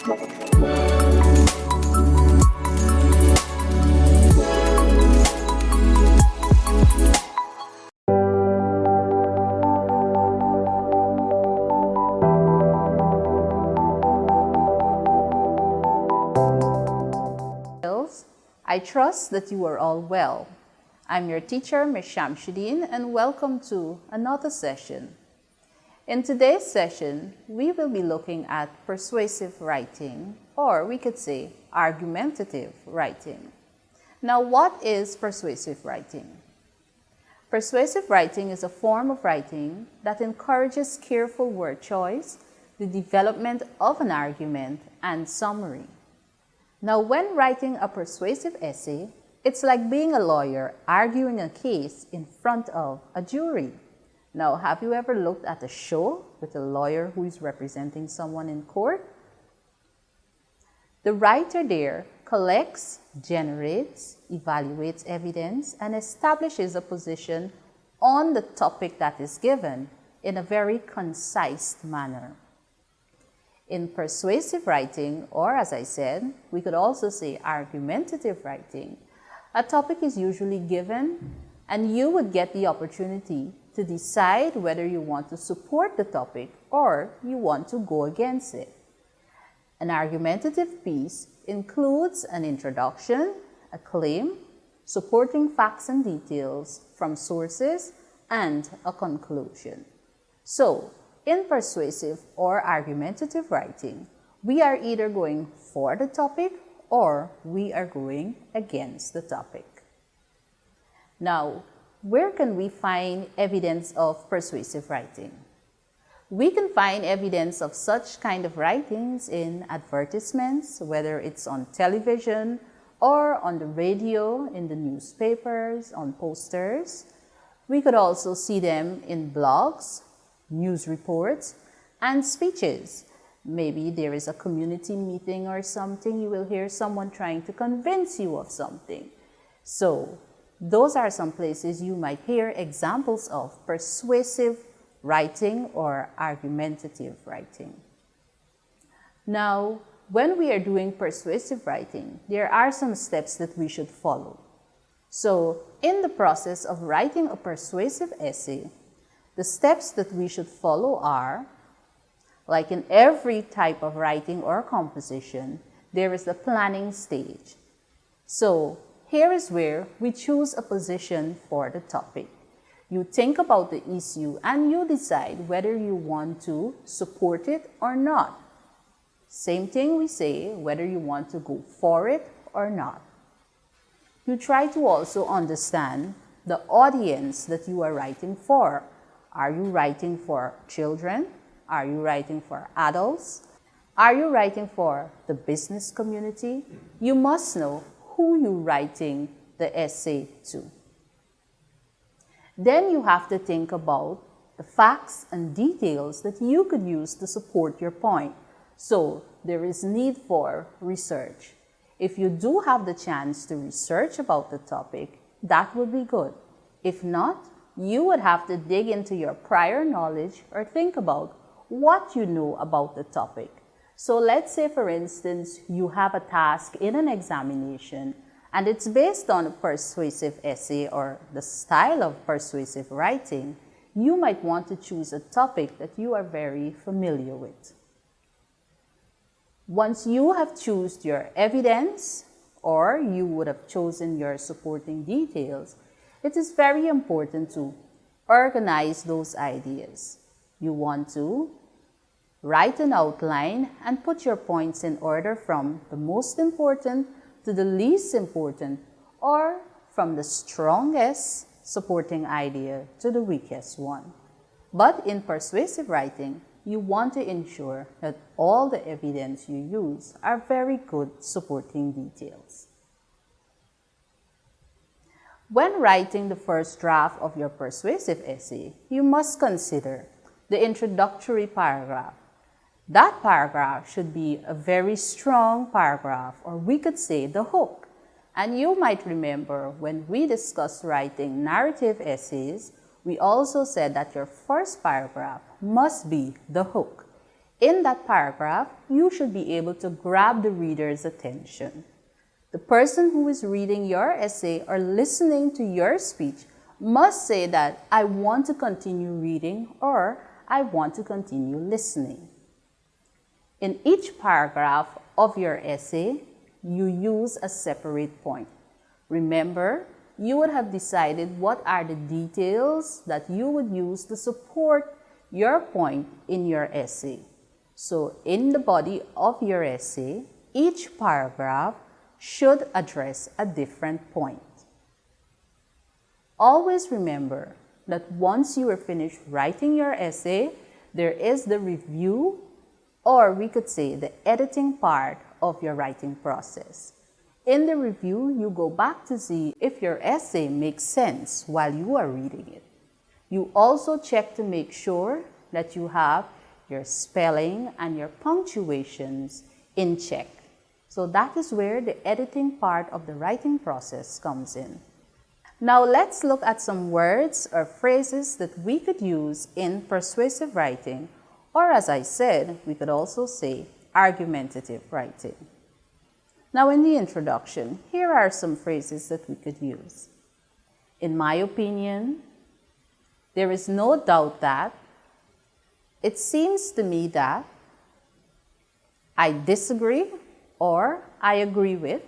I trust that you are all well. I'm your teacher, Ms. Shamshuddin, and welcome to another session. In today's session, we will be looking at persuasive writing, or we could say argumentative writing. Now, what is persuasive writing? Persuasive writing is a form of writing that encourages careful word choice, the development of an argument, and summary. Now, when writing a persuasive essay, it's like being a lawyer arguing a case in front of a jury. Now, have you ever looked at a show with a lawyer who is representing someone in court? The writer there collects, generates, evaluates evidence, and establishes a position on the topic that is given in a very concise manner. In persuasive writing, or as I said, we could also say argumentative writing, a topic is usually given and you would get the opportunity to decide whether you want to support the topic or you want to go against it. An argumentative piece includes an introduction, a claim, supporting facts and details from sources, and a conclusion. So, in persuasive or argumentative writing, we are either going for the topic or we are going against the topic. Now, where can we find evidence of persuasive writing? We can find evidence of such kind of writings in advertisements, whether it's on television or on the radio, in the newspapers, on posters. We could also see them in blogs, news reports, and speeches. Maybe there is a community meeting or something, you will hear someone trying to convince you of something. So, those are some places you might hear examples of persuasive writing or argumentative writing. Now, when we are doing persuasive writing, there are some steps that we should follow. So, in the process of writing a persuasive essay, the steps that we should follow are, like in every type of writing or composition, there is the planning stage. So, here is where we choose a position for the topic. You think about the issue and you decide whether you want to support it or not. Same thing we say, whether you want to go for it or not. You try to also understand the audience that you are writing for. Are you writing for children? Are you writing for adults? Are you writing for the business community? You must know who you're writing the essay to. Then you have to think about the facts and details that you could use to support your point. So there is need for research. If you do have the chance to research about the topic, that would be good. If not, you would have to dig into your prior knowledge or think about what you know about the topic. So let's say, for instance, you have a task in an examination and it's based on a persuasive essay or the style of persuasive writing. You might want to choose a topic that you are very familiar with. Once you have chosen your evidence or you would have chosen your supporting details, it is very important to organize those ideas. You want to write an outline and put your points in order from the most important to the least important, or from the strongest supporting idea to the weakest one. But in persuasive writing, you want to ensure that all the evidence you use are very good supporting details. When writing the first draft of your persuasive essay, you must consider the introductory paragraph. That paragraph should be a very strong paragraph, or we could say the hook. And you might remember when we discussed writing narrative essays, we also said that your first paragraph must be the hook. In that paragraph, you should be able to grab the reader's attention. The person who is reading your essay or listening to your speech must say that I want to continue reading or I want to continue listening. In each paragraph of your essay, you use a separate point. Remember, you would have decided what are the details that you would use to support your point in your essay. So, in the body of your essay, each paragraph should address a different point. Always remember that once you are finished writing your essay, there is the review, or we could say the editing part of your writing process. In the review, you go back to see if your essay makes sense while you are reading it. You also check to make sure that you have your spelling and your punctuations in check. So that is where the editing part of the writing process comes in. Now let's look at some words or phrases that we could use in persuasive writing, or as I said, we could also say argumentative writing. Now in the introduction, here are some phrases that we could use. In my opinion, there is no doubt that, it seems to me that, I disagree or I agree with.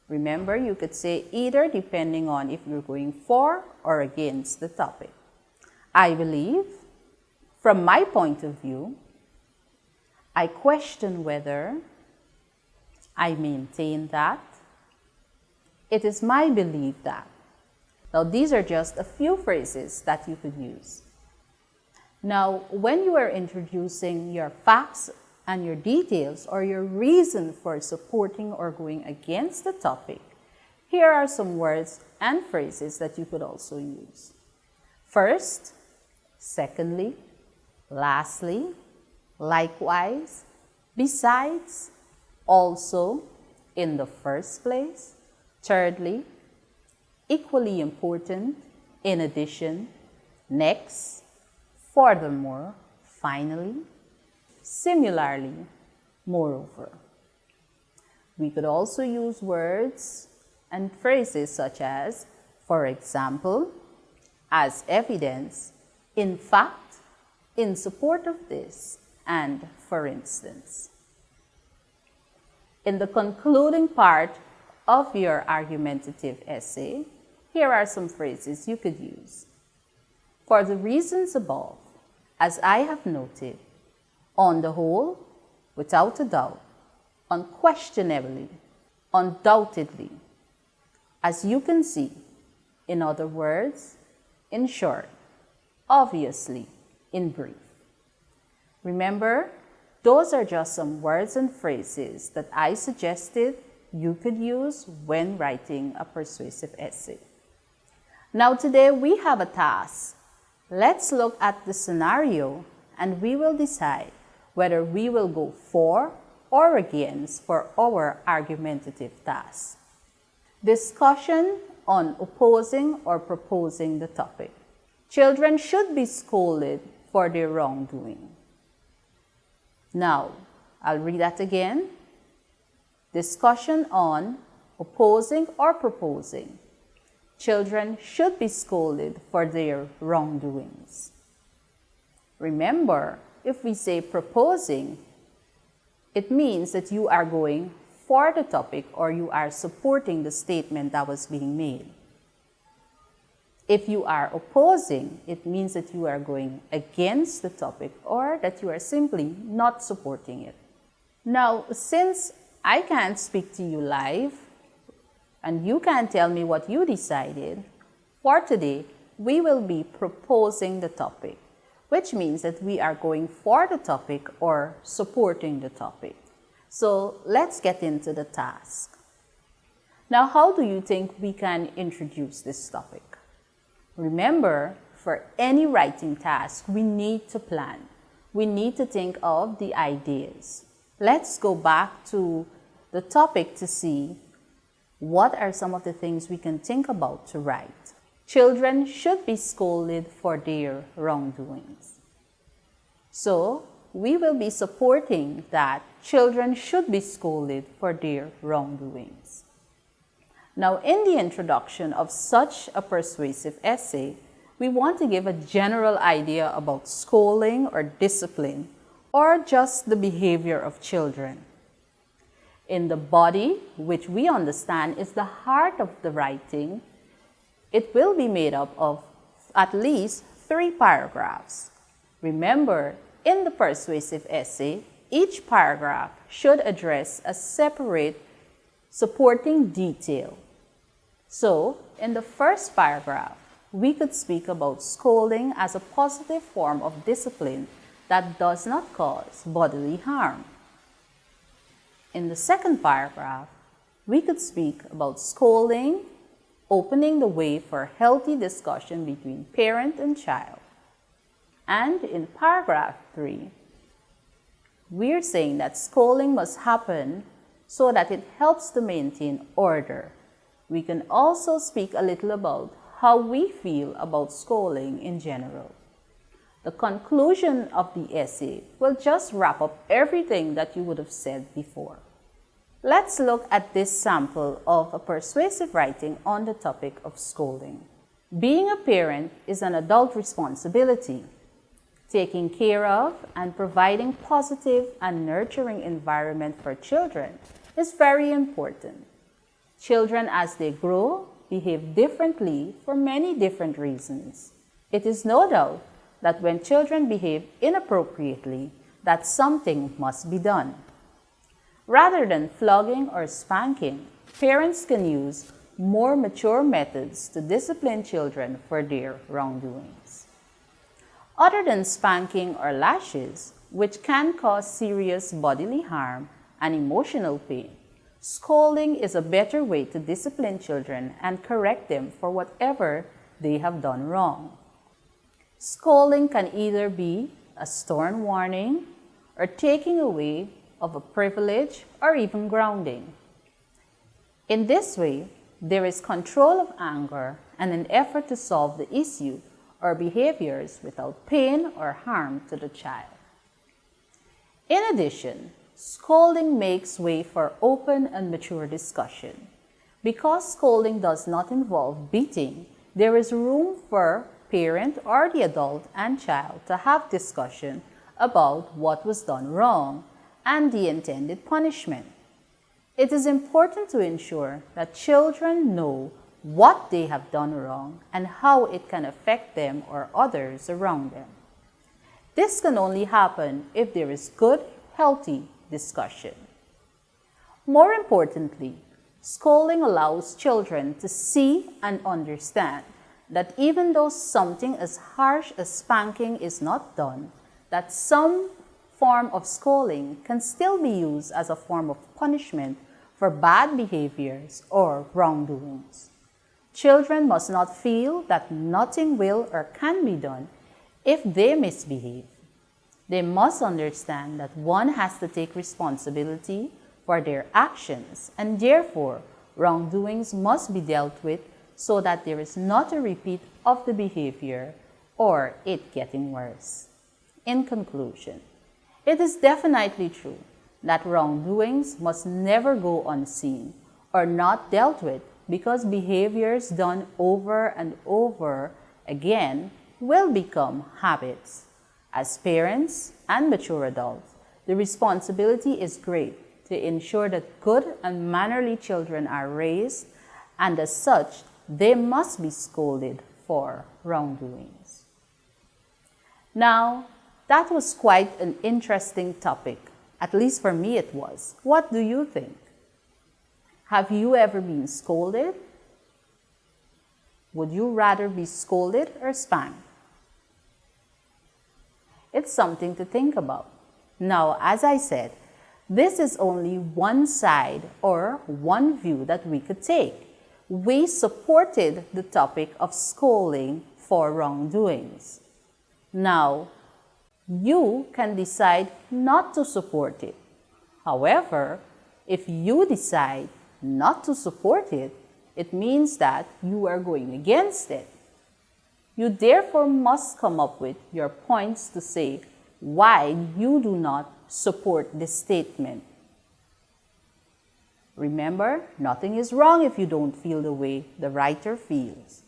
Remember, you could say either depending on if you're going for or against the topic. I believe, from my point of view, I question whether, I maintain that, it is my belief that. Now, these are just a few phrases that you could use. Now, when you are introducing your facts and your details or your reason for supporting or going against the topic, here are some words and phrases that you could also use. First, secondly, lastly, likewise, besides, also, in the first place, thirdly, equally important, in addition, next, furthermore, finally, similarly, moreover. We could also use words and phrases such as, for example, as evidence, in fact, in support of this, and for instance. In the concluding part of your argumentative essay, here are some phrases you could use. For the reasons above, as I have noted, on the whole, without a doubt, unquestionably, undoubtedly, as you can see, in other words, in short, obviously, in brief. Remember, those are just some words and phrases that I suggested you could use when writing a persuasive essay. Now today we have a task. Let's look at the scenario and we will decide whether we will go for or against for our argumentative task. Discussion on opposing or proposing the topic. Children should be scolded for their wrongdoing. Now, I'll read that again. Discussion on opposing or proposing. Children should be scolded for their wrongdoings. Remember, if we say proposing, it means that you are going for the topic or you are supporting the statement that was being made. If you are opposing, it means that you are going against the topic or that you are simply not supporting it. Now, since I can't speak to you live and you can't tell me what you decided, for today, we will be proposing the topic, which means that we are going for the topic or supporting the topic. So let's get into the task. Now, how do you think we can introduce this topic? Remember, for any writing task, we need to plan. We need to think of the ideas. Let's go back to the topic to see what are some of the things we can think about to write. Children should be scolded for their wrongdoings. So, we will be supporting that children should be scolded for their wrongdoings. Now, in the introduction of such a persuasive essay, we want to give a general idea about scolding or discipline, or just the behavior of children. In the body, which we understand is the heart of the writing, it will be made up of at least 3 paragraphs. Remember, in the persuasive essay, each paragraph should address a separate supporting detail. So, in the first paragraph, we could speak about scolding as a positive form of discipline that does not cause bodily harm. In the second paragraph, we could speak about scolding, opening the way for healthy discussion between parent and child. And in paragraph 3, we're saying that scolding must happen so that it helps to maintain order. We can also speak a little about how we feel about scolding in general. The conclusion of the essay will just wrap up everything that you would have said before. Let's look at this sample of a persuasive writing on the topic of scolding. Being a parent is an adult responsibility. Taking care of and providing positive and nurturing environment for children is very important. Children, as they grow, behave differently for many different reasons. It is no doubt that when children behave inappropriately, that something must be done. Rather than flogging or spanking, parents can use more mature methods to discipline children for their wrongdoings. Other than spanking or lashes, which can cause serious bodily harm and emotional pain, scolding is a better way to discipline children and correct them for whatever they have done wrong. Scolding can either be a stern warning or taking away of a privilege or even grounding. In this way, there is control of anger and an effort to solve the issue or behaviors without pain or harm to the child. In addition, scolding makes way for open and mature discussion. Because scolding does not involve beating, there is room for parent or the adult and child to have discussion about what was done wrong and the intended punishment. It is important to ensure that children know what they have done wrong and how it can affect them or others around them. This can only happen if there is good, healthy discussion. More importantly, scolding allows children to see and understand that even though something as harsh as spanking is not done, that some form of scolding can still be used as a form of punishment for bad behaviors or wrongdoings. Children must not feel that nothing will or can be done if they misbehave. They must understand that one has to take responsibility for their actions, and therefore wrongdoings must be dealt with so that there is not a repeat of the behavior or it getting worse. In conclusion, it is definitely true that wrongdoings must never go unseen or not dealt with, because behaviors done over and over again will become habits. As parents and mature adults, the responsibility is great to ensure that good and mannerly children are raised, and as such, they must be scolded for wrongdoings. Now, that was quite an interesting topic. At least for me it was. What do you think? Have you ever been scolded? Would you rather be scolded or spanked? It's something to think about. Now, as I said, this is only one side or one view that we could take. We supported the topic of scolding for wrongdoings. Now, you can decide not to support it. However, if you decide not to support it, it means that you are going against it. You therefore must come up with your points to say why you do not support this statement. Remember, nothing is wrong if you don't feel the way the writer feels.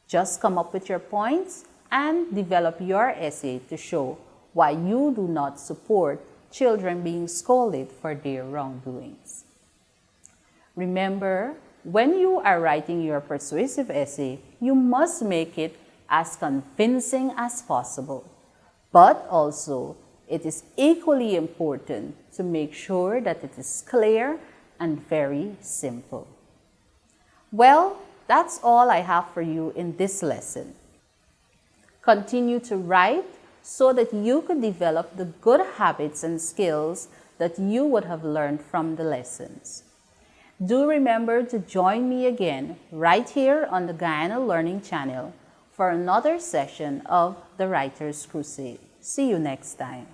Just come up with your points and develop your essay to show why you do not support children being scolded for their wrongdoings. Remember, when you are writing your persuasive essay, you must make it as convincing as possible. But also, it is equally important to make sure that it is clear and very simple. Well, that's all I have for you in this lesson. Continue to write so that you could develop the good habits and skills that you would have learned from the lessons. Do remember to join me again right here on the Guyana Learning Channel for another session of the Writer's Crusade. See you next time.